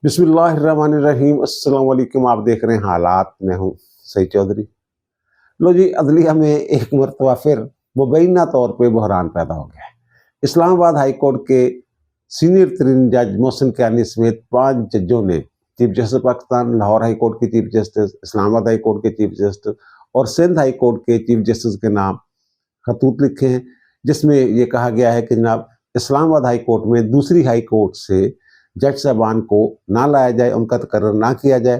बिस्मिल्लाहिर्रहमानिर्रहीम। अस्सलाम वालेकुम। आप देख रहे हैं हालात। मैं हूँ सईद चौधरी। लो जी, अदलिया में एक मरतबा फिर मुबैना तौर पे बहरान पैदा हो गया है। इस्लामाबाद हाई कोर्ट के सीनियर तरीन जज मोहसिन कियानी समेत 5 जजों ने chief justice Pakistan, Lahore high court के chief justice, Islamabad high court के चीफ जस्टिस और सिंध हाई कोर्ट के चीफ जस्टिस के नाम खतूत लिखे हैं, जिसमें ये कहा गया है कि जनाब इस्लामाबाद हाई कोर्ट में दूसरी हाई कोर्ट से जज साहबान को ना लाया जाए, उनका तकर्रर ना किया जाए।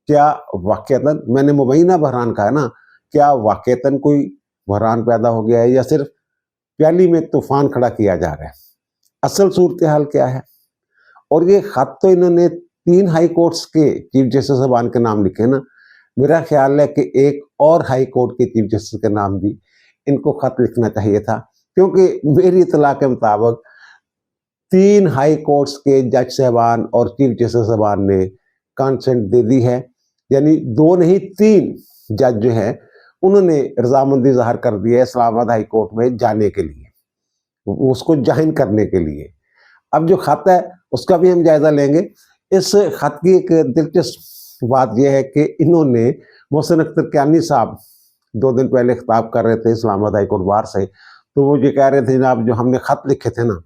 क्या वाक़तन, मैंने मुबैना बहरान कहा है ना, क्या वाक़तन कोई बहरान पैदा हो गया है या सिर्फ प्याली में तूफान खड़ा किया जा रहा है? असल सूरत हाल क्या है? और ये खत तो इन्होंने 3 हाई कोर्ट्स के चीफ जस्टिस साहबान के नाम लिखे ना। मेरा ख्याल है कि एक और हाई कोर्ट के चीफ जस्टिस के नाम भी इनको खत लिखना चाहिए था, क्योंकि मेरी इत्तला के मुताबिक 3 हाई कोर्ट्स के जज साहबान और चीफ जस्टिस साहबान ने कंसेंट दे दी है। यानी 2 नहीं 3 जज जो हैं उन्होंने रजामंदी ज़ाहिर कर दी है इस्लामाबाद हाई कोर्ट में जाने के लिए, उसको ज्वाइन करने के लिए। अब जो खत है उसका भी हम जायज़ा लेंगे। इस खत की एक दिलचस्प बात यह है कि इन्होंने मोहसिन अख्तर कियानी साहब 2 दिन पहले खिताब कर रहे थे इस्लामाबाद हाई कोर्ट बार से, तो वो ये कह रहे थे जनाब जो हमने खत लिखे थे ना,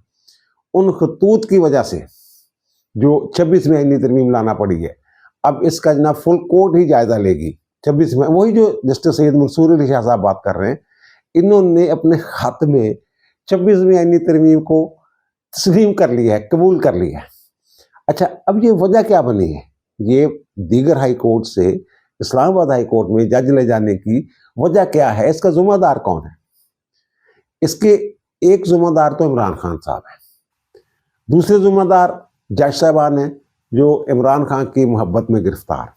उन खतूत की वजह से जो 26 आईनी तरमीम लाना पड़ी है, अब इसका जनाब फुल कोर्ट ही जायजा लेगी। 26 में वही जो जस्टिस सैयद मंसूर अली शाह साहब बात कर रहे हैं, इन्होंने अपने खत में 26 आईनी तरमीम को तस्लीम कर लिया है, कबूल कर लिया है। अच्छा, अब ये वजह क्या बनी है? ये दीगर हाई कोर्ट से इस्लामाबाद हाई कोर्ट में जज ले जाने की वजह क्या है? इसका जुम्मेदार कौन है? इसके एक जुम्मेदार तो इमरान खान साहब है, दूसरे जुम्मेदार जज साहबान हैं जो इमरान खान की मोहब्बत में गिरफ्तार,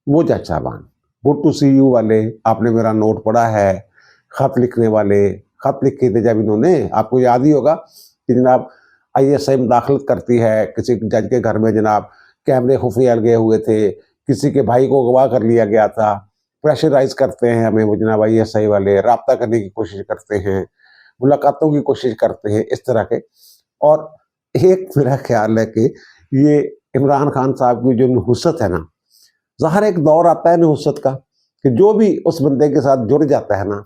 वो जज साहबान गुड टू सी यू वाले, आपने मेरा नोट पढ़ा है, खत लिखने वाले खत लिखे थे जब इन्होंने, आपको याद ही होगा कि जनाब ISI मुदाखलत करती है किसी जज के घर में, जनाब कैमरे खुफिया लगे हुए थे, किसी के भाई को अगवा कर लिया गया था, प्रेशराइज करते हैं हमें वो जनाब ISI वाले, रब्ता करने की कोशिश करते हैं, मुलाकातों की कोशिश करते हैं, इस तरह के। और एक मेरा ख्याल है कि ये इमरान खान साहब की जो नहुसत है ना, ज़ाहिर एक दौर आता है नहुसत का कि जो भी उस बंदे के साथ जुड़ जाता है ना,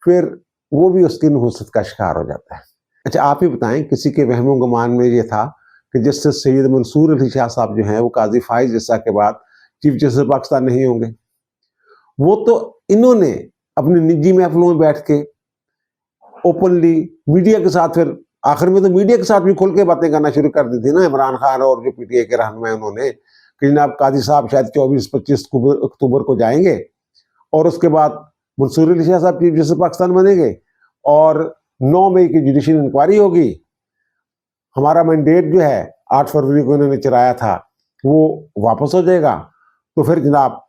फिर वो भी उसकी नहुसत का शिकार हो जाता है। अच्छा, आप ही बताएं, किसी के वहमो गुमान में ये था कि जस्टिस सैयद मंसूर अली शाह साहब जो हैं वो काजी फाइज जस्सा के बाद चीफ जस्टिस पाकिस्तान नहीं होंगे? वो तो इन्होंने अपनी निजी महफिलों में बैठ के ओपनली मीडिया के साथ, फिर आखिर में तो मीडिया के साथ भी खुल के बातें करना शुरू कर दी थी ना इमरान खान और जो PTI के रहनुमा उन्होंने, कि जनाब काजी साहब शायद 24-25 अक्टूबर को जाएंगे और उसके बाद मंसूर अली शाह साहब चीफ जस्टिस पाकिस्तान बनेंगे और 9 मई की जुडिशल इंक्वायरी होगी। हमारा मैंडेट जो है 8 फरवरी को इन्होंने चलाया था वो वापस हो जाएगा, तो फिर जनाब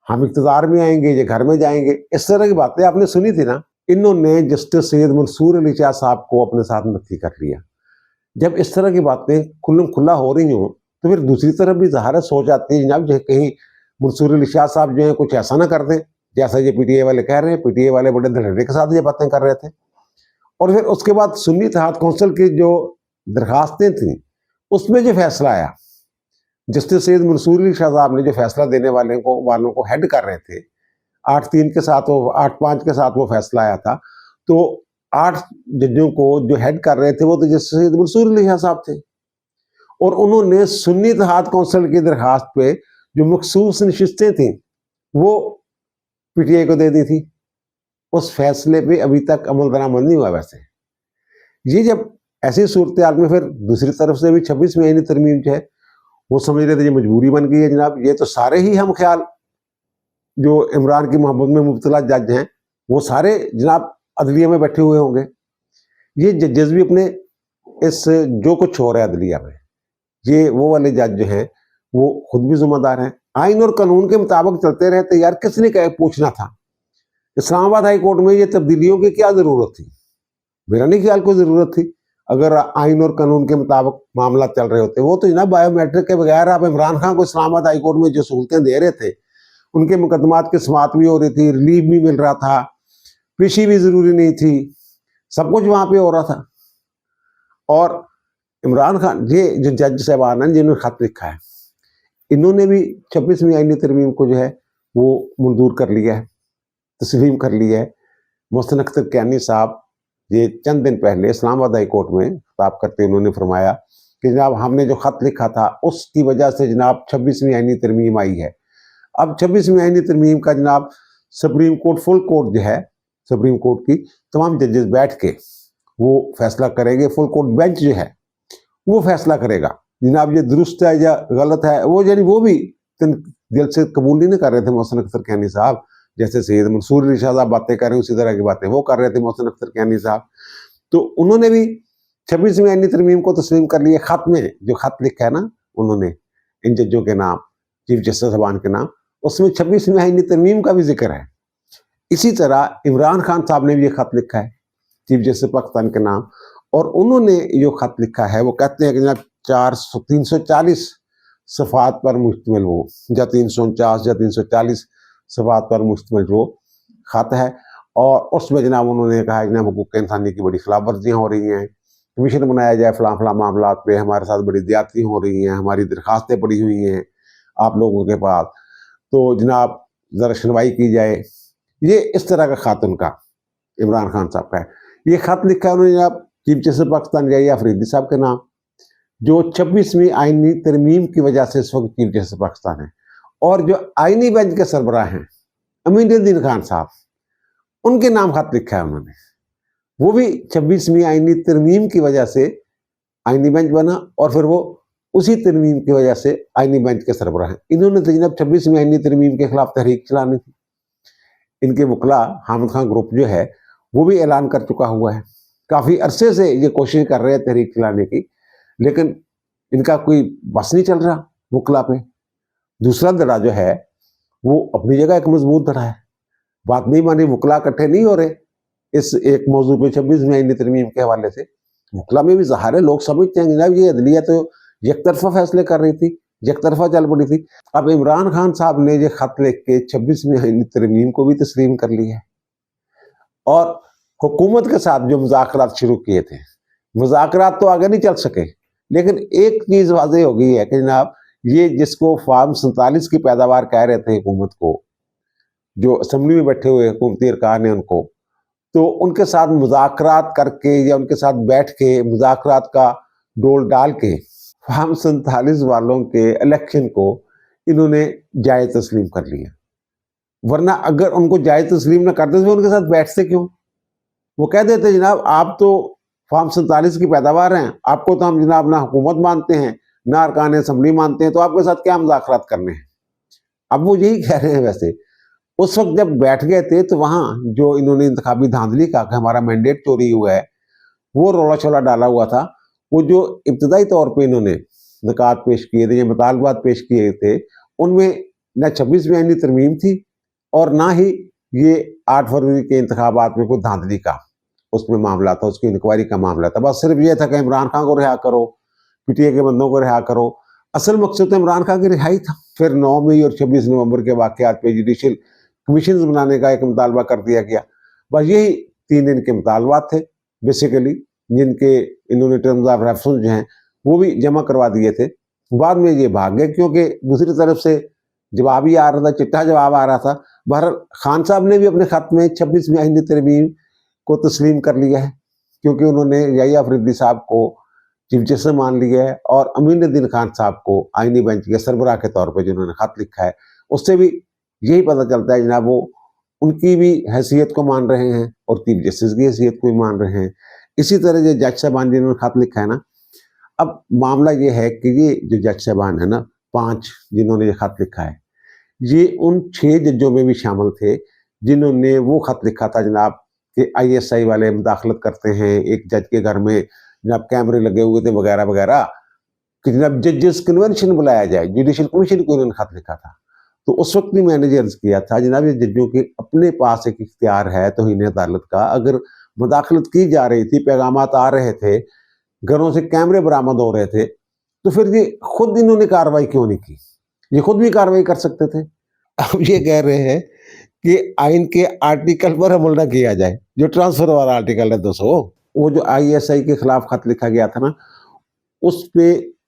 हम इक़्तिदार में आएंगे, ये घर में जाएंगे। इस तरह की बातें आपने सुनी थी ना। इन्होंने जस्टिस सैयद मंसूर अली शाह साहब को अपने साथ नफी कर लिया। जब इस तरह की बातें खुल्लम खुल्ला हो रही हों तो फिर दूसरी तरफ भी ज़ाहिर सोच आती है जनाब, जो कहीं मंसूर अली शाह साहब जो है कुछ ऐसा ना कर दें जैसा ये PTI वाले कह रहे हैं। PTI वाले बड़े धड़ल्ले के साथ ये बातें कर रहे थे। और फिर उसके बाद सुन्नी इत्तेहाद कौंसिल की जो दरखास्तें थी उसमें जो फैसला आया, जस्टिस सैयद मंसूर अली शाह साहब ने जो फैसला देने वालों को हेड कर रहे थे, 8-3 के साथ वो 8-5 के साथ वो फैसला आया था, तो 8 जजों को जो हेड कर रहे थे वो तो जस्टिस सैयद मंसूर अली शाह साहब थे, और उन्होंने सुन्नी इत्तेहाद कौंसिल की दरखास्त पे जो मखसूस नशिस्तें थी वो PTI को दे दी थी। उस फैसले पे अभी तक अमल दरामद नहीं हुआ। वैसे ये जब ऐसी सूरत हाल में फिर दूसरी तरफ से भी 26 आईनी तरमीम जो है वो समझ रहे थे ये मजबूरी बन गई है जनाब, ये तो सारे ही हम ख्याल जो इमरान की मोहब्बत में मुब्तला जज हैं वो सारे जनाब अदलिया में बैठे हुए होंगे। ये जजेस भी अपने इस जो कुछ हो रहा है अदलिया में, ये वो वाले जज जो हैं वो खुद भी जिम्मेदार हैं। आइन और कानून के मुताबिक चलते रहे तो यार किसने क्या पूछना था? इस्लामाबाद हाई कोर्ट में ये तब्दीलियों की क्या ज़रूरत थी? मेरा नहीं ख्याल कोई ज़रूरत थी। अगर आइन और कानून के मुताबिक मामला चल रहे होते, वो तो जनाब बायोमेट्रिक के बगैर आप इमरान खान को इस्लामाबाद हाई कोर्ट में जो सहूलतें दे रहे थे, उनके मुकदमात की समाअत भी हो रही थी, रिलीफ भी मिल रहा था, पेशी भी ज़रूरी नहीं थी, सब कुछ वहाँ पे हो रहा था। और عمران خان یہ جو جج صاحبان ہیں جنہوں نے خط لکھا ہے، انہوں نے بھی 26ویں آئینی ترمیم کو جو ہے وہ منظور کر لیا ہے، تسلیم کر لیا ہے۔ محسن اختر کیانی صاحب یہ چند دن پہلے اسلام آباد ہائی کورٹ میں خطاب کرتے انہوں نے فرمایا کہ جناب ہم نے جو خط لکھا تھا اس کی وجہ سے جناب 26ویں آئینی ترمیم آئی ہے۔ اب 26ویں آئینی ترمیم کا جناب سپریم کورٹ فل کورٹ جو ہے سپریم کورٹ کی تمام ججز بیٹھ کے وہ فیصلہ کریں گے، فل کورٹ بینچ جو ہے وہ فیصلہ کرے گا جناب یہ درست ہے یا غلط ہے۔ وہ یعنی وہ بھی دل سے قبول نہیں کر رہے تھے محسن اختر کیانی صاحب، جیسے سید منصور علی شاہ صاحب باتیں کر رہے ہیں اسی طرح کی باتیں وہ کر رہے تھے محسن اختر کیانی صاحب۔ تو انہوں نے بھی 26ویں آئینی ترمیم کو تسلیم کر لیا۔ خط میں جو خط لکھا ہے نا انہوں نے ان ججوں کے نام، چیف جسٹس صاحبان کے نام، اس میں 26ویں آئینی ترمیم کا بھی ذکر ہے۔ اسی طرح عمران خان صاحب نے بھی یہ خط لکھا ہے چیف جسٹس پاکستان کے نام، اور انہوں نے جو خط لکھا ہے وہ کہتے ہیں کہ جناب 340 صفحات پر مشتمل وہ یا 349 یا 340 صفحات پر مشتمل جو خط ہے، اور اس میں جناب انہوں نے کہا جناب حقوق انسانی کی بڑی خلاف ورزیاں ہو رہی ہیں، کمیشن بنایا جائے فلاں فلاں معاملات پہ، ہمارے ساتھ بڑی زیادتی ہو رہی ہیں، ہماری درخواستیں پڑی ہوئی ہیں آپ لوگوں کے پاس، تو جناب ذرا سنوائی کی جائے۔ یہ اس طرح کا خط ان کا عمران خان صاحب کا ہے۔ یہ خط لکھا ہے انہوں نے جناب چیف جسٹس پاکستان یحییٰ فریدی صاحب کے نام، جو 26ویں آئینی ترمیم کی وجہ سے اس وقت چیف جسٹس پاکستان ہے، اور جو آئینی بینچ کے سربراہ ہیں امین الدین خان صاحب، ان کے نام خط لکھا ہے انہوں نے۔ وہ بھی 26ویں آئینی ترمیم کی وجہ سے آئینی بینچ بنا، اور پھر وہ اسی ترمیم کی وجہ سے آئینی بینچ کے سربراہ ہیں۔ انہوں نے تو جناب 26ویں آئینی ترمیم کے خلاف تحریک چلانی تھی۔ ان کے وکلا حامد خان گروپ جو ہے وہ بھی اعلان کر چکا ہوا ہے، کافی عرصے سے یہ کوشش کر رہے ہیں تحریک چلانے کی، لیکن ان کا کوئی بس نہیں چل رہا وکلا پہ۔ دوسرا دھڑا جو ہے وہ اپنی جگہ ایک مضبوط دھڑا ہے، بات نہیں مانی، وکلا اکٹھے نہیں ہو رہے اس ایک موضوع پہ 26ویں آئینی ترمیم کے حوالے سے۔ وکلا میں بھی ظاہر ہے لوگ سمجھتے ہیں جناب یہ عدلیہ تو یک طرفہ فیصلے کر رہی تھی، یک طرفہ چل پڑی تھی۔ اب عمران خان صاحب نے یہ خط لکھ کے 26ویں آئینی ترمیم کو بھی تسلیم کر لی ہے، اور حکومت کے ساتھ جو مذاکرات شروع کیے تھے، مذاکرات تو آگے نہیں چل سکے، لیکن ایک چیز واضح ہو گئی ہے کہ جناب یہ جس کو فارم 47 کی پیداوار کہہ رہے تھے حکومت کو، جو اسمبلی میں بیٹھے ہوئے حکومتی ارکان ہیں ان کو، تو ان کے ساتھ مذاکرات کر کے یا ان کے ساتھ بیٹھ کے مذاکرات کا ڈول ڈال کے فارم 47 والوں کے الیکشن کو انہوں نے جائز تسلیم کر لیا۔ ورنہ اگر ان کو جائز تسلیم نہ کرتے تو ان کے ساتھ بیٹھتے کیوں؟ وہ کہہ دیتے جناب آپ تو فارم 47 کی پیداوار ہیں، آپ کو تو ہم جناب نہ حکومت مانتے ہیں نہ ارکان اسمبلی مانتے ہیں، تو آپ کے ساتھ کیا مذاکرات کرنے ہیں۔ اب وہ یہی کہہ رہے ہیں۔ ویسے اس وقت جب بیٹھ گئے تھے تو وہاں جو انہوں نے انتخابی دھاندلی کا کہ ہمارا مینڈیٹ چوری ہوا ہے وہ رولا چھولا ڈالا ہوا تھا، وہ جو ابتدائی طور پہ انہوں نے نکات پیش کیے تھے یا مطالبات پیش کیے تھے، ان میں نہ 26ویں آئینی ترمیم تھی اور نہ ہی یہ 8 فروری کے انتخابات میں کوئی دھاندلی کا اس میں معاملہ تھا، اس کی انکوائری کا معاملہ تھا۔ بس صرف یہ تھا کہ عمران خان کو رہا کرو، پی ٹی اے کے بندوں کو رہا کرو۔ اصل مقصد تو عمران خان کی رہائی تھا۔ پھر 9 مئی اور 26 نومبر کے واقعات پہ جوڈیشل کمیشنز بنانے کا ایک مطالبہ کر دیا گیا۔ بس یہی 3 دن کے مطالبات تھے بیسیکلی، جن کے انہوں نے ٹرمز آف ریفرنس جو ہیں وہ بھی جمع کروا دیے تھے۔ بعد میں یہ بھاگ گئے کیونکہ دوسری طرف سے جواب ہی آ رہا تھا، چٹا جواب آ رہا تھا۔ بہرحال خان صاحب نے بھی اپنے خط میں 26ویں آئینی ترمیم کو تسلیم کر لیا ہے، کیونکہ انہوں نے یحییٰ فریدی صاحب کو چیف جسٹس مان لیا ہے، اور امین الدین خان صاحب کو آئینی بینچ کے سربراہ کے طور پہ جنہوں نے خط لکھا ہے، اس سے بھی یہی پتہ چلتا ہے جناب وہ ان کی بھی حیثیت کو مان رہے ہیں اور چیف جسٹس کی حیثیت کو بھی مان رہے ہیں۔ اسی طرح یہ جج صاحبان جنہوں نے خط لکھا ہے نا، اب معاملہ یہ ہے کہ یہ جو جج صاحبان ہے نا 5 جنہوں نے یہ خط لکھا ہے، یہ ان 6 ججوں میں بھی شامل تھے جنہوں نے وہ خط لکھا تھا جناب کہ ISI والے مداخلت کرتے ہیں ایک جج کے گھر میں، جناب کیمرے لگے ہوئے تھے وغیرہ وغیرہ، کہ جناب ججز کنونشن بلایا جائے، جوڈیشل کمیشن کو انہوں نے خط لکھا تھا۔ تو اس وقت بھی میں نے یہ عرض کیا تھا جناب یہ ججوں کے اپنے پاس ایک اختیار ہے توہین عدالت کا، اگر مداخلت کی جا رہی تھی، پیغامات آ رہے تھے، گھروں سے کیمرے برآمد ہو رہے تھے، تو پھر یہ خود انہوں نے کارروائی کیوں نہیں کی؟ یہ خود بھی کارروائی کر سکتے تھے۔ اب یہ کہہ رہے ہیں کہ آئین کے آرٹیکل پر عمل نہ کیا جائے، جو ٹرانسفر والا آرٹیکل ہے 200، وہ جو ISI کے خلاف خط لکھا گیا تھا نا، उस पे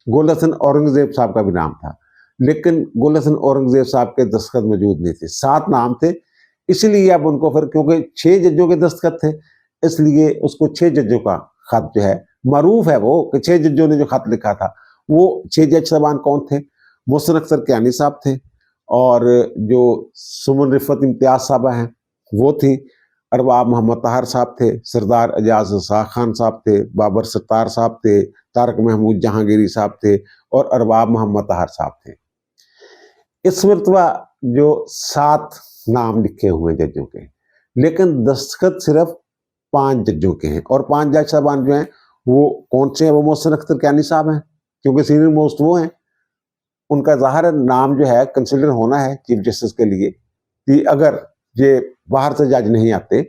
गुल हसन औरंगजेब साहब का भी नाम था, लेकिन गुल हसन औरंगजेब साहब के दस्तखत मौजूद नहीं थे। 7 नाम थे, इसलिए अब उनको फिर, क्योंकि 6 जजों के दस्तखत थे, इसलिए उसको 6 जजों का खत जो है, मारूफ है वो कि 6 जजों ने जो खत लिखा था, वो 6 जज साहबान कौन थे? मोहसिन अख्तर कियानी साहब थे, और जो सुमन रिफत इम्तियाज साहबा हैं वो थी, अरबाब मोहम्मद ताहर साहब थे, सरदार एजाज रज़ा खान साहब थे, बाबर सत्तार साहब थे, तारक महमूद जहांगीरी साहब थे, और अरबाब मोहम्मद ताहर साहब थे। इस मरतबा जो 7 नाम लिखे हुए जजों के, लेकिन दस्तखत सिर्फ 5 जजों के हैं, और 5 जज साहबान जो हैं वो कौन से हैं? वो मोहसिन अख्तर कियानी साहब हैं, क्योंकि सीनियर मोस्ट वो हैं। उनका ज़ाहिर नाम जो है कंसिडर होना है चीफ जस्टिस के लिए, कि अगर ये बाहर से जज नहीं आते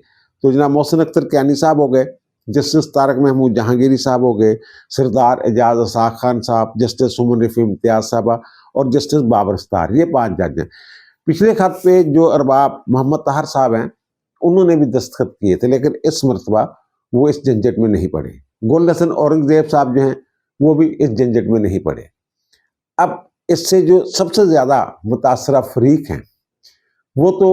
तो जनाब मोहसिन अख्तर कियानी साहब हो गए, जस्टिस तारक महमूद जहांगीरी साहब हो गए, सरदार एजाज रज़ा खान साहब, जस्टिस सुमन रिफत इम्तियाज साहबा, और जस्टिस बाबर सत्तार, ये 5 जज हैं। पिछले खत पे जो अरबाब मोहम्मद ताहर साहब हैं उन्होंने भी दस्तखत किए थे, लेकिन इस मरतबा वो इस झंझट में नहीं पड़े। गुल हसन औरंगजेब साहब जो हैं वो भी इस झंझट में नहीं पड़े। अब इससे जो सबसे ज़्यादा मुतासरा फरीक हैं वो तो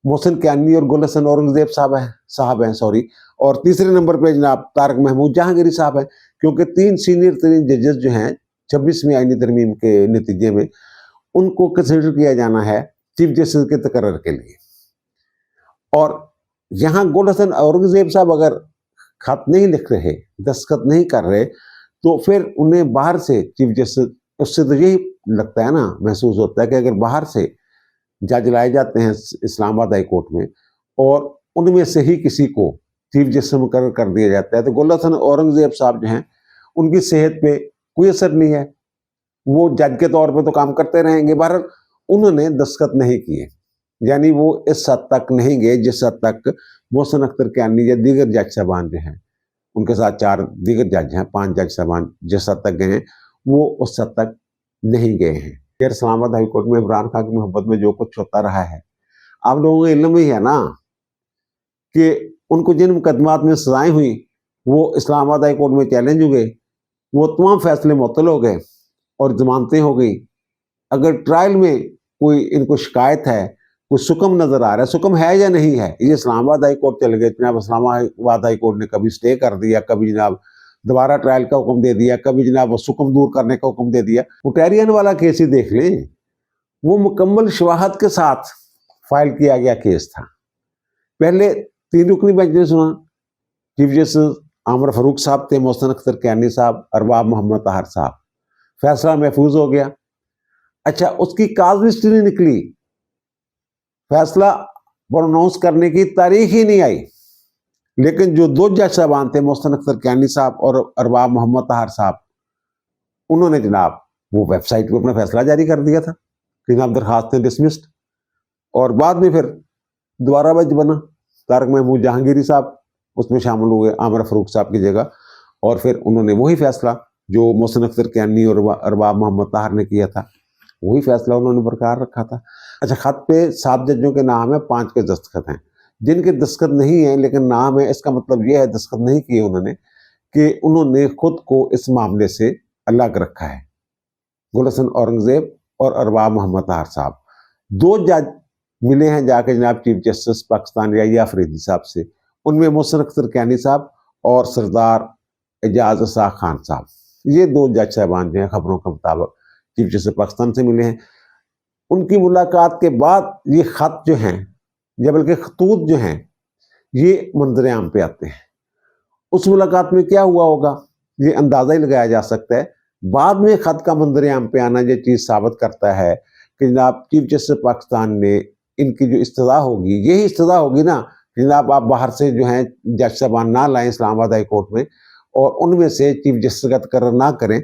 मोहसिन कियानी और गुल हसन औरंगजेब साहब हैं सॉरी, और तीसरे नंबर पे जनाब तारक महमूद जहांगीरी साहब हैं, क्योंकि 3 सीनियर तरीन जजेस जो हैं 26वीं आईनी तरमीम के नतीजे में, उनको कंसिडर किया जाना है चीफ जस्टिस के तकर्रर के लिए। और यहाँ गुल हसन औरंगजेब साहब अगर खत नहीं लिख रहे, दस्तखत नहीं कर रहे, तो फिर उन्हें बाहर से चीफ जस्टिस, उससे तो यही लगता है ना, महसूस होता है कि अगर बाहर से जज लाए जाते हैं इस्लामाबाद हाई कोर्ट में और उनमें से ही किसी को चीफ जस्टिस मुकर्रर कर दिया जाता है, तो गुल हसन औरंगजेब साहब जो हैं उनकी सेहत पे कोई असर नहीं है, वो जज के तौर पे तो काम करते रहेंगे। बहरहाल उन्होंने दस्तखत नहीं किए, यानी वो इस हद तक नहीं गए जिस हद तक मोहसिन अख्तर कियानी या दीगर जज साहबान जो हैं, उनके साथ 4 दीगर जज हैं, 5 जज साहबान जिस हद तक गए हैं वो उस हद तक नहीं गए हैं। फिर इस्लामाबाद हाई कोर्ट में इमरान खान की मोहब्बत में जो कुछ होता रहा है, आप लोगों को इल्म ही है ना कि उनको जिन मुकदमात में सजाएं हुई वो इस्लामाबाद हाई कोर्ट में चैलेंज हो गए, वो तमाम फैसले मुअत्तल हो गए और जमानतें हो गई। अगर ट्रायल में कोई इनको शिकायत है, कोई सुकम नजर आ रहा है, सुकम है या नहीं है, ये इस्लामाबाद हाई कोर्ट चले गए, जनाब इस्लामाबाद हाई कोर्ट ने कभी स्टे कर दिया, कभी जनाब दोबारा ट्रायल का हुक्म दे दिया, कभी जनाब सुकम दूर करने का हुक्म दे दिया। उटैरियन वाला केस ही देख लें, वो मुकम्मल शवाहद के साथ फाइल किया गया केस था। पहले 3 रुकनी बेंच ने सुना, चीफ जस्टिस आमर फारूक साहब थे, मोहसिन अख्तर कियानी साहब, अरबाब मोहम्मद ताहर साहब, फैसला महफूज हो गया। अच्छा, उसकी काज लिस्ट नहीं निकली, फैसला प्रोनाउंस करने की तारीख ही नहीं आई, लेकिन जो 2 जज साहबान थे, मोहसिन अख्तर कियानी साहब और अरबाब मोहम्मद ताहर साहब, उन्होंने जनाब वो वेबसाइट पर अपना फैसला जारी कर दिया था कि जनाब दरखास्तें डिसमिस्ड। और बाद में फिर दोबारा बेंच बना, तारक महमूद जहांगीरी साहब उसमें शामिल हुए आमर फारूक साहब की जगह, और फिर उन्होंने वही फैसला जो मोहसिन अख्तर कियानी और अरबाब मोहम्मद ताहर ने किया था, वही फैसला उन्होंने बरकरार रखा था। अच्छा, खत पे 7 जजों के नाम है, 5 के दस्तखत हैं, जिनके दस्तखत नहीं है लेकिन नाम है, इसका मतलब यह है दस्तखत नहीं किए उन्होंने कि उन्होंने खुद को इस मामले से अलग रखा है। गुल हसन औरंगजेब और अरबाब मोहम्मद ताहर साहब, 2 जज मिले हैं जाके जनाब चीफ जस्टिस पाकिस्तान या अफरीदी साहब से, उनमें मोहसिन अख्तर कियानी साहब और सरदार एजाज रज़ा खान साहब, ये 2 जज साहबान जो हैं खबरों के मुताबिक चीफ जस्टिस पाकिस्तान से मिले हैं। उनकी मुलाकात के बाद ये खत जो हैं, या बल्कि खतूत जो हैं, ये मंजर आम पे आते हैं। उस मुलाकात में क्या हुआ होगा ये अंदाज़ा ही लगाया जा सकता है। बाद में खत का मंजर आम पे आना ये चीज़ साबित करता है कि जनाब चीफ जस्टिस पाकिस्तान ने इनकी जो इस्तदा होगी, यही इस्तदा होगी ना जनाब, आप बाहर से जो हैं जज साहबान ना लाएं इस्लामाबाद हाई कोर्ट में और उनमें से चीफ जस्टिस का तकर्रर ना करें,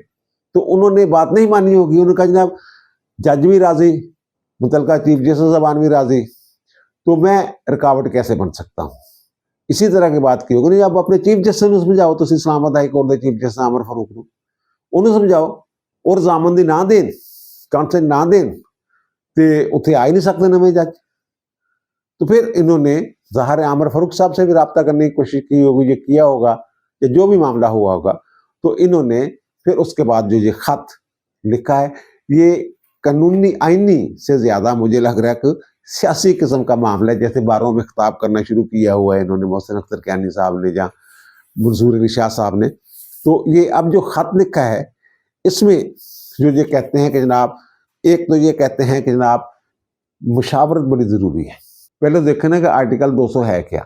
तो उन्होंने बात नहीं मानी होगी। उन्होंने कहा जनाब जज भी राजी, मुतलका चीफ जस्टिस साहबान भी राजी, तो मैं रुकावट कैसे बन सकता हूँ। इसी तरह की बात की होगी। नहीं, आप अपने चीफ जस्टिस ਨੂੰ ਸਮਝਾਓ, ਤੁਸੀਂ ਇਸਲਾਮਾਬਾਦ ਹਾਈ ਕੋਰਟ ਦੇ ਚੀਫ ਜਸਟਿਸ ਆਮਰ ਫਾਰੂਕ ਨੂੰ, ਉਹਨੂੰ ਸਮਝਾਓ ਔਰ ਜ਼ਾਮਨ ਦੀ ਨਾ ਦੇਣ, कंसेंट ना दें तो उत्थे आ ही नहीं सकते नवे जज। तो फिर इन्होंने ज़ाहिर आमर फारूक साहब से भी रब्ता करने की कोशिश की होगी, ये किया होगा, या जो भी मामला हुआ होगा, तो इन्होंने پھر اس کے بعد جو یہ خط لکھا ہے یہ قانونی آئینی سے زیادہ مجھے لگ رہا ہے کہ سیاسی قسم کا معاملہ ہے، جیسے باروں میں خطاب کرنا شروع کیا ہوا ہے انہوں نے، محسن اختر کیانی صاحب نے یا منظور علی شاہ صاحب نے. تو یہ اب جو خط لکھا ہے اس میں جو یہ کہتے ہیں کہ جناب، ایک تو یہ کہتے ہیں کہ جناب مشاورت بڑی ضروری ہے. پہلے دیکھیں نا کہ آرٹیکل 200 ہے کیا.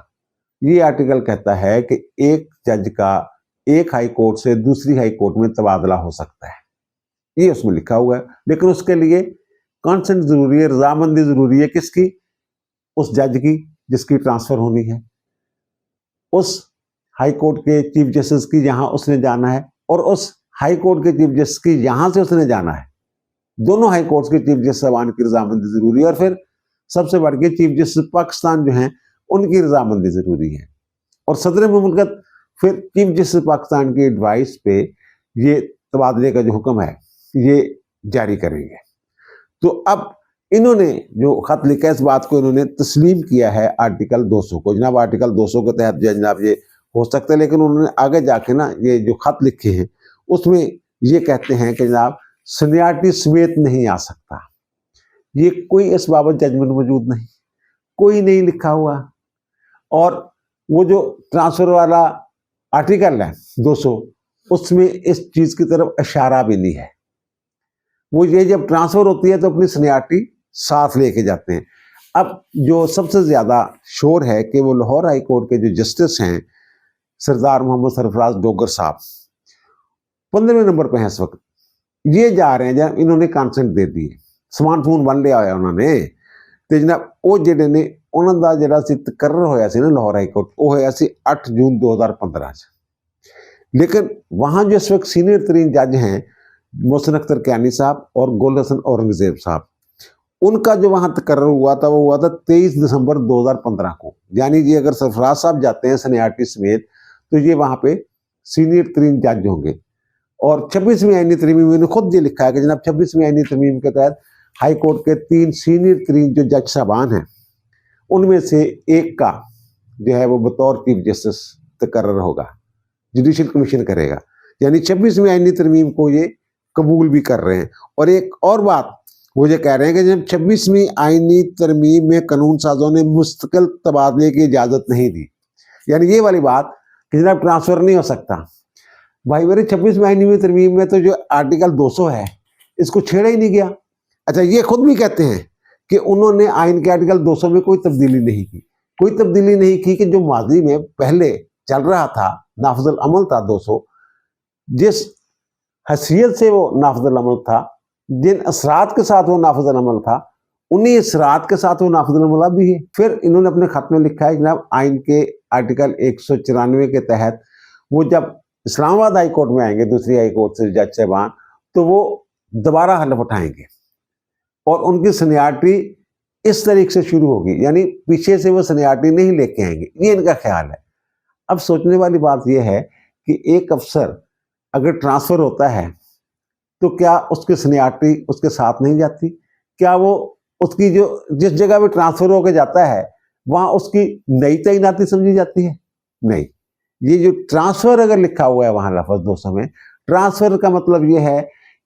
یہ آرٹیکل کہتا ہے کہ ایک جج کا ایک ہائی کورٹ سے دوسری ہائی کورٹ میں تبادلہ ہو سکتا ہے، یہ اس میں لکھا ہوا ہے. لیکن اس کے لیے کانسنٹ ضروری ہے، رضامندی ضروری ہے. کس کی؟ اس جج کی جس کی ٹرانسفر ہونی ہے، اس ہائی کورٹ کے چیف جسٹس کی جہاں اس نے جانا ہے، اور اس ہائی کورٹ کے چیف جسٹس کی جہاں سے اس نے جانا ہے. دونوں ہائی کورٹس کے چیف جسٹس صاحبان کی رضامندی ضروری ہے. اور پھر سب سے بڑھ کے چیف جسٹس پاکستان جو ہیں ان کی رضامندی ضروری ہے. اور صدر مملکت پھر چیف جسٹس پاکستان کی ایڈوائس پہ یہ تبادلے کا جو حکم ہے یہ جاری کریں گے. تو اب انہوں نے جو خط لکھا ہے اس بات کو انہوں نے تسلیم کیا ہے آرٹیکل 200 کو. جناب آرٹیکل 200 کے تحت جناب یہ ہو سکتا ہے، لیکن انہوں نے آگے جا کے نا یہ جو خط لکھے ہیں اس میں یہ کہتے ہیں کہ جناب سینیارٹی سمیت نہیں آ سکتا. یہ کوئی اس بابت ججمنٹ موجود نہیں، کوئی نہیں لکھا ہوا. اور وہ جو ٹرانسفر والا آرٹیکل ہے 200 اس میں اس چیز کی طرف اشارہ بھی نہیں ہے. وہ یہ جب ٹرانسفر ہوتی ہے تو اپنی سینیارٹی ساتھ لے کے جاتے ہیں. اب جو سب سے زیادہ شور ہے کہ وہ لاہور ہائی کورٹ کے جو جسٹس ہیں سردار محمد سرفراز ڈوگر صاحب 15ویں نمبر پہ ہیں اس وقت. یہ جا رہے ہیں جب انہوں نے کانسنٹ دے دی، سمان فون بن لیا ہوا انہوں نے. تو جناب وہ جڑے نے انہوں دا جڑا سی تقرر ہویا سی نا لاہور ہائی کورٹ، وہ ہویا سی 8 جون 2015 سے. لیکن وہاں جو اس وقت سینئر ترین جج ہیں محسن اختر کیانی صاحب اور گل حسن اورنگزیب صاحب، ان کا جو وہاں تقرر ہوا تھا وہ ہوا تھا 23 دسمبر 2015 کو. یعنی یہ اگر سرفراز صاحب جاتے ہیں سینیارٹی سمیت تو یہ وہاں پہ سینئر ترین جج ہوں گے. اور 26ویں آئینی ترمیم میں نے خود یہ لکھا ہے کہ جناب 26ویں آئینی ترمیم کے تحت ہائی کورٹ کے 3 سینئر ترین جو جج صاحبان ہیں ان میں سے ایک کا جو ہے وہ بطور چیف جسٹس تقرر ہوگا، جوڈیشل کمیشن کرے گا. یعنی 26ویں آئینی ترمیم کو یہ قبول بھی کر رہے ہیں. اور ایک اور بات وہ یہ کہہ رہے ہیں کہ جب 26ویں آئینی ترمیم میں قانون سازوں نے مستقل تبادلے کی اجازت نہیں دی، یعنی یہ والی بات کہ جناب ٹرانسفر نہیں ہو سکتا. بھائی میرے 26ویں آئینی ترمیم میں تو جو آرٹیکل 200 ہے اس کو چھیڑا ہی نہیں گیا. اچھا یہ خود بھی کہتے ہیں کہ انہوں نے آئین کے آرٹیکل 200 میں کوئی تبدیلی نہیں کی. کوئی تبدیلی نہیں کی کہ جو ماضی میں پہلے چل رہا تھا نافذ العمل تھا 200، جس حیثیت سے وہ نافذ العمل تھا، جن اثرات کے ساتھ وہ نافذ العمل تھا، انہی اثرات کے ساتھ وہ نافذ العمل اب بھی ہے. پھر انہوں نے اپنے خط میں لکھا ہے جناب آئین کے آرٹیکل 194 کے تحت وہ جب اسلام آباد ہائی کورٹ میں آئیں گے دوسری ہائی کورٹ سے جج صاحبان تو وہ دوبارہ حلف اٹھائیں گے اور ان کی سینیارٹی اس طریقے سے شروع ہوگی، یعنی پیچھے سے وہ سینیارٹی نہیں لے کے آئیں گے. یہ ان کا خیال ہے. اب سوچنے والی بات یہ ہے کہ ایک افسر اگر ٹرانسفر ہوتا ہے تو کیا اس کی سینیارٹی اس کے ساتھ نہیں جاتی؟ کیا وہ اس کی جو جس جگہ پہ ٹرانسفر ہو کے جاتا ہے وہاں اس کی نئی تعیناتی سمجھی جاتی ہے؟ نہیں. یہ جو ٹرانسفر اگر لکھا ہوا ہے وہاں لفظ 200 میں، ٹرانسفر کا مطلب یہ ہے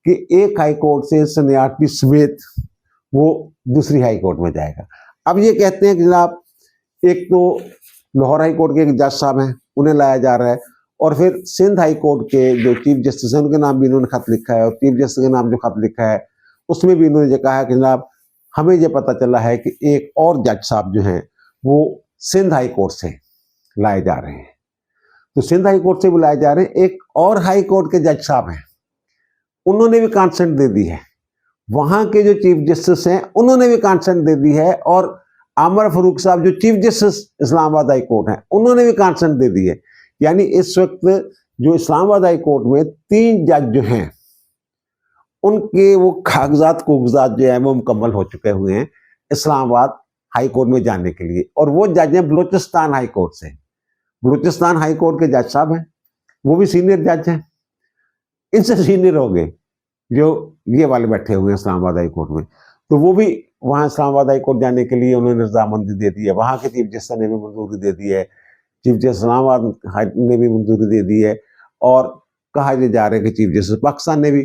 کہ ایک ہائی کورٹ سے سینیارٹی سمیت وہ دوسری ہائی کورٹ میں جائے گا. اب یہ کہتے ہیں کہ جناب ایک تو لاہور ہائی کورٹ کے ایک جج صاحب ہیں انہیں لایا جا رہا ہے، اور پھر سندھ ہائی کورٹ کے جو چیف جسٹس ہیں ان کے نام بھی انہوں نے خط لکھا ہے، اور چیف جسٹس کے نام جو خط لکھا ہے اس میں بھی انہوں نے یہ کہا ہے کہ جناب ہمیں یہ پتہ چلا ہے کہ ایک اور جج صاحب جو ہیں وہ سندھ ہائی کورٹ سے لائے جا رہے ہیں. تو سندھ ہائی کورٹ سے بلائے جا رہے ہیں. ایک اور ہائی کورٹ کے جج صاحب ہیں انہوں نے بھی کانسنٹ دے دی ہے. وہاں کے جو چیف جسٹس ہیں انہوں نے بھی کانسنٹ دے دی ہے، اور عامر فاروق صاحب جو چیف جسٹس اسلام آباد ہائی کورٹ ہیں انہوں نے بھی کانسنٹ دے دی ہے. یعنی اس وقت جو اسلام آباد ہائی کورٹ میں 3 جج جو ہیں ان کے وہ کاغذات جو ہیں وہ مکمل ہو چکے ہوئے ہیں اسلام آباد ہائی کورٹ میں جانے کے لیے. اور وہ جج ہیں بلوچستان ہائی کورٹ سے. بلوچستان ہائی کورٹ کے جج صاحب ہیں، وہ بھی سینئر جج ہیں، ان سے سینئر ہو گئے جو یہ والے بیٹھے ہوئے ہیں اسلام آباد ہائی کورٹ میں. تو وہ بھی وہاں اسلام آباد ہائی کورٹ جانے کے لیے انہوں نے رضامندی دے دی ہے. وہاں کے چیف جسٹس نے بھی منظوری دے دی ہے، چیف جسٹس اسلام آباد نے بھی منظوری دے دی ہے. اور कहा जा रहा है कि चीफ जस्टिस पाकिस्तान ने भी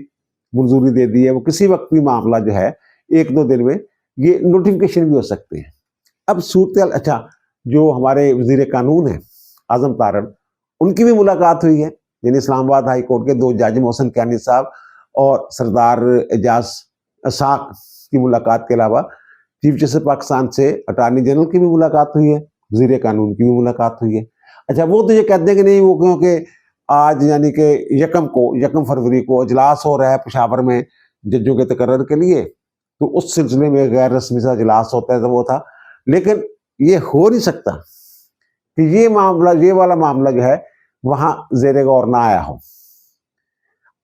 मंजूरी दे दी है, वो किसी वक्त भी मामला जो है 1-2 दिन में ये नोटिफिकेशन भी हो सकते हैं। अब सूरत, अच्छा, जो हमारे वजीर कानून हैं आजम तारड़, उनकी भी मुलाकात हुई है, यानी इस्लामाबाद हाई कोर्ट के 2 जज मोहसिन कियानी साहब और सरदार एजाज साक की मुलाकात के अलावा चीफ जस्टिस पाकिस्तान से अटॉर्नी जनरल की भी मुलाकात हुई है, वजीर कानून की भी मुलाकात हुई है। अच्छा, वो तो ये कहते हैं कि नहीं, वो क्योंकि आज यानी कि 1 फरवरी को इजलास हो रहा है पेशावर में जजों के तकर्रर के लिए, तो उस सिलसिले में गैर रस्मी सा इजलास होता है, तो वो था। लेकिन ये हो नहीं सकता कि ये वाला मामला जो है वहां जेर गौर ना आया हो।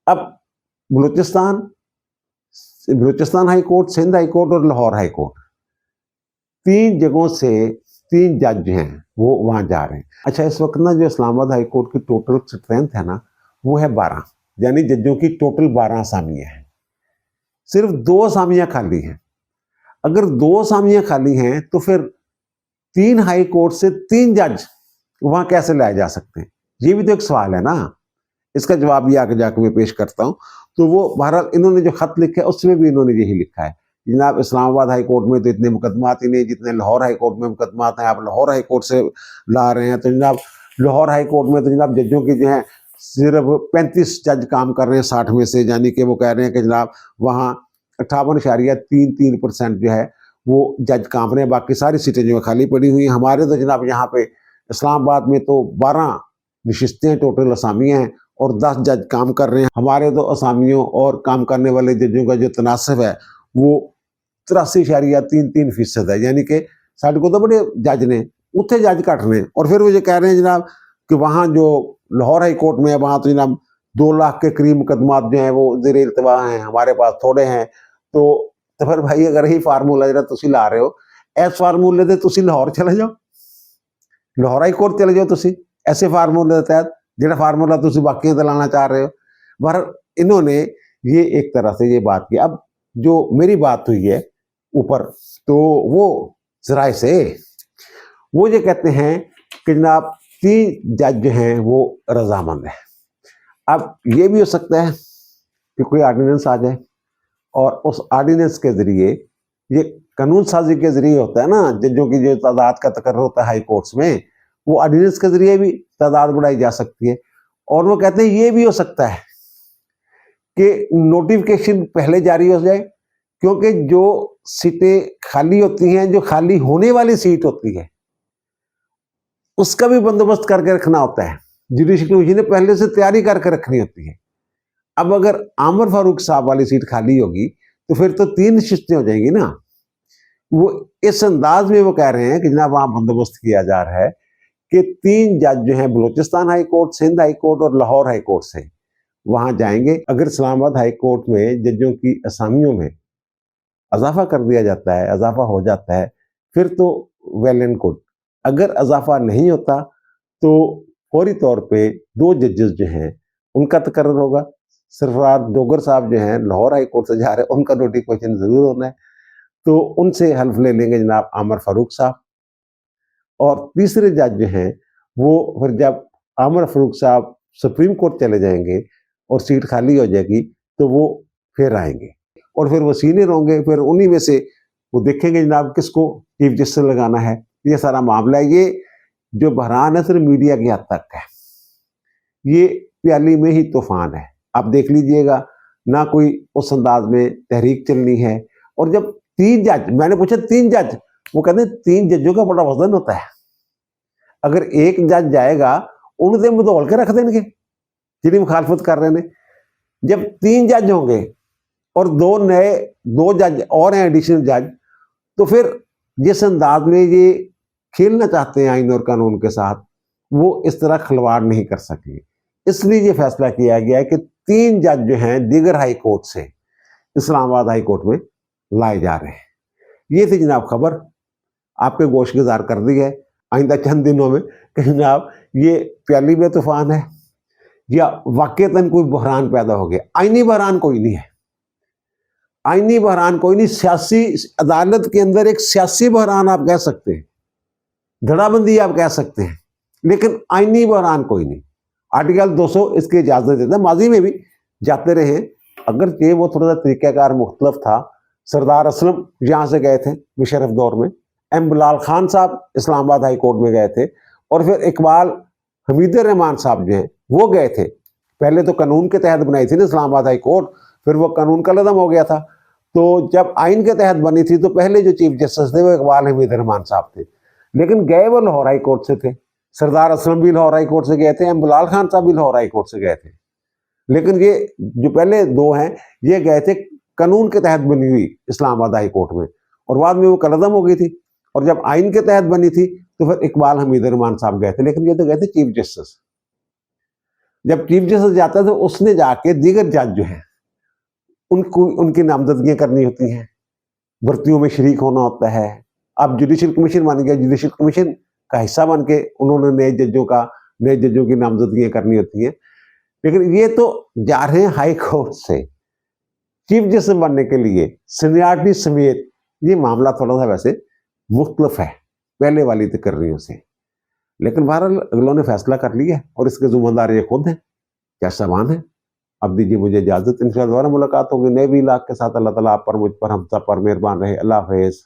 अब Balochistan High Court, Sindh high Court और लाहौर हाई कोर्ट, 3 जगहों से 3 जज हैं वो वहां जा रहे हैं। अच्छा, इस वक्त ना जो इस्लामाबाद हाई कोर्ट की टोटल स्ट्रेंथ है ना, वो है 12, यानी जजों की टोटल 12 असामियां हैं, सिर्फ 2 असामियां खाली हैं। अगर 2 असामियां खाली हैं तो फिर 3 हाई कोर्ट से 3 जज वहां कैसे लाए जा सकते हैं? ये भी तो एक सवाल है ना। इसका जवाब भी आगे जाकर मैं पेश करता हूं। तो वो बहरहाल इन्होंने जो खत लिखा है उसमें भी इन्होंने यही लिखा है, जनाब इस्लामाबाद हाई कोर्ट में तो इतने मुकदमात ही नहीं जितने लाहौर हाई कोर्ट में मुकदमात हैं, आप लाहौर हाई कोर्ट से ला रहे हैं। तो जनाब लाहौर हाई कोर्ट में तो जनाब जजों की जो है सिर्फ 35 जज काम कर रहे हैं 60 में से, यानी कि वो कह रहे हैं कि जनाब वहाँ 58.33% जो है वो जज काम रहे हैं, बाकी सारी सीटें जो है खाली पड़ी हुई हैं। हमारे तो जनाब यहाँ पे इस्लामाबाद में तो 12 नशिस्तें टोटल असामियाँ हैं और 10 जज काम कर रहे हैं। हमारे तो असामियों और काम करने वाले जजों का जो तनासब है वो 83.33% है, यानी कि साढ़े को तो बड़े जज ने उत्थे जज घट ने। और फिर वो ये कह रहे हैं जनाब कि वहाँ जो लाहौर हाई कोर्ट में है वहाँ तो जनाब 2 लाख के करीब मुकदमात जो हैं वो ज़ेर इल्तवा हैं, हमारे पास थोड़े हैं। तो फिर भाई अगर यही फार्मूला जरा तुसी ला रहे हो, इस फार्मूले से तुसी लाहौर चले जाओ, लाहौर हाई कोर्ट चले जाओ तुसी, ऐसे फार्मूले के तहत जो फार्मूला तुसी बाकी लाना चाह रहे हो। पर इन्होंने ये एक तरह से ये बात की। अब जो मेरी बात हुई है ऊपर, तो वो जराए से वो ये कहते हैं कि जनाब 3 जज जो हैं वो रजामंद है। अब ये भी हो सकता है कि कोई आर्डिनेंस आ जाए और उस आर्डिनेंस के जरिए, ये कानून साजी के जरिए होता है ना, जजों की जो तादाद का तकर्रर होता है हाई कोर्ट्स में, वो आर्डिनेंस के जरिए भी तादाद बढ़ाई जा सकती है। और वो कहते हैं ये भी हो सकता है कि नोटिफिकेशन पहले जारी हो जाए, क्योंकि जो सीटें खाली होती हैं, जो खाली होने वाली सीट होती है, उसका भी बंदोबस्त करके रखना होता है। जुडिशल कमीशन ने पहले से तैयारी करके रखनी होती है। अब अगर आमर फारूक साहब वाली सीट खाली होगी तो फिर तो 3 नशिस्तें हो जाएंगी ना। वो इस अंदाज में वो कह रहे हैं कि जनाब वहां बंदोबस्त किया जा रहा है कि 3 जज जो हैं Balochistan High Court, Sindh high Court और लाहौर हाई कोर्ट से वहां जाएंगे। अगर इस्लामाबाद हाई कोर्ट में जजों की असामियों में इजाफा कर दिया जाता है, इजाफा हो जाता है, फिर तो वेल एंड गुड। अगर इजाफा नहीं होता तो फौरी तौर पे 2 जजेस जो हैं उनका तकर्रर होगा। सरफराज डोगर साहब जो हैं लाहौर हाई कोर्ट से जा रहे हैं, उनका नोटिफिकेशन जरूर होना है, तो उनसे हल्फ ले लेंगे जनाब आमर फारूक साहब। और तीसरे जज जो हैं वो फिर जब आमर फारूक साहब सुप्रीम कोर्ट चले जाएंगे और सीट खाली हो जाएगी तो वो फिर आएंगे और फिर वो सीनियर होंगे, फिर उन्हीं में से वो देखेंगे जनाब किसको चीफ जस्टिस लगाना है। ये सारा मामला है। ये जो बहरान है सिर्फ मीडिया की हद तक है, ये प्याली में ही तूफान है। आप देख लीजिएगा ना, कोई उस अंदाज में तहरीक चलनी है। और जब 3 जज, मैंने पूछा 3 जज, वो कहते हैं 3 जजों का बड़ा वजन होता है। अगर एक जज जाएगा उन्हें मुदौल के रख देंगे जिन्हें मुखालफत कर रहे हैं। जब 3 जज होंगे और 2 जज और हैं एडिशनल जज, तो फिर जिस अंदाज में ये खेलना चाहते हैं आइन और कानून के साथ, वो इस तरह खिलवाड़ नहीं कर सकेंगे। इसलिए ये फैसला किया गया है कि 3 जज जो हैं दीगर हाई कोर्ट से इस्लामाबाद हाई कोर्ट में लाए जा रहे हैं। ये थी जनाब खबर, आपके गोश गुजार कर दी है। आइंदा चंद दिनों में कि जनाब ये प्याली में तूफान है या वाकईतन कोई बहरान पैदा हो गया। आईनी बहरान कोई नहीं है, आईनी बहरान कोई नहीं। सियासी अदालत के अंदर एक सियासी बहरान आप कह सकते हैं, धड़ाबंदी आप कह सकते हैं, लेकिन आईनी बहरान कोई नहीं। आर्टिकल 200 इसकी इजाज़त देता है। माजी में भी जाते रहे, अगर वो थोड़ा सा तरीक़ाकार मुख्तलिफ था। सरदार असलम यहाँ से गए थे मुशर्रफ दौर में, एम बिलाल खान साहब इस्लामाबाद हाई कोर्ट में गए थे, और फिर इकबाल हमीद रहमान साहब जो हैं वो गए थे। पहले तो कानून के तहत बनाई थी ना इस्लामाबाद हाई कोर्ट, फिर वो कानून कलअदम हो गया था। तो जब आइन के तहत बनी थी तो पहले जो चीफ जस्टिस थे वो इकबाल हमीद रहमान साहब थे, लेकिन गए वो लाहौर हाई कोर्ट से थे। सरदार असलम भी लाहौर हाई कोर्ट से गए थे, एम बिलाल खान साहब भी लाहौर हाई कोर्ट से गए थे। लेकिन ये जो पहले दो हैं ये गए थे कानून के तहत बनी हुई इस्लामाबाद हाई कोर्ट में, और बाद में वो कलअदम हो गई थी। और जब आइन के तहत बनी थी तो फिर इकबाल हमीद रहमान साहब गए थे, लेकिन ये तो गए थे चीफ जस्टिस। जब चीफ जस्टिस जाता है तो उसने जाके दीगर जज जो हैं उनको उनकी नामजदगियां करनी होती हैं, भर्तियों में शरीक होना होता है। अब जुडिशल कमीशन बन गया, जुडिशल कमीशन का हिस्सा बन के उन्होंने नए जजों की नामजदगियां करनी होती हैं। लेकिन ये तो जा रहे हैं हाई कोर्ट से चीफ जस्टिस बनने के लिए सीनियरिटी समेत। ये मामला थोड़ा सा वैसे मुख्तलिफ है पहले वाली तकर्रियों से, लेकिन बहरहाल अगलों ने फैसला कर लिया और इसके जिम्मेदार ये खुद हैं, क्या सामान है। अब दीजिए मुझे इजाज़त, इंशाअल्लाह दोबारा मुलाकात होगी नए भी इलाक़ के साथ। अल्लाह ताला आप पर, मुझ पर, हम सब पर मेहरबान रहे। अल्लाह हाफ़िज़।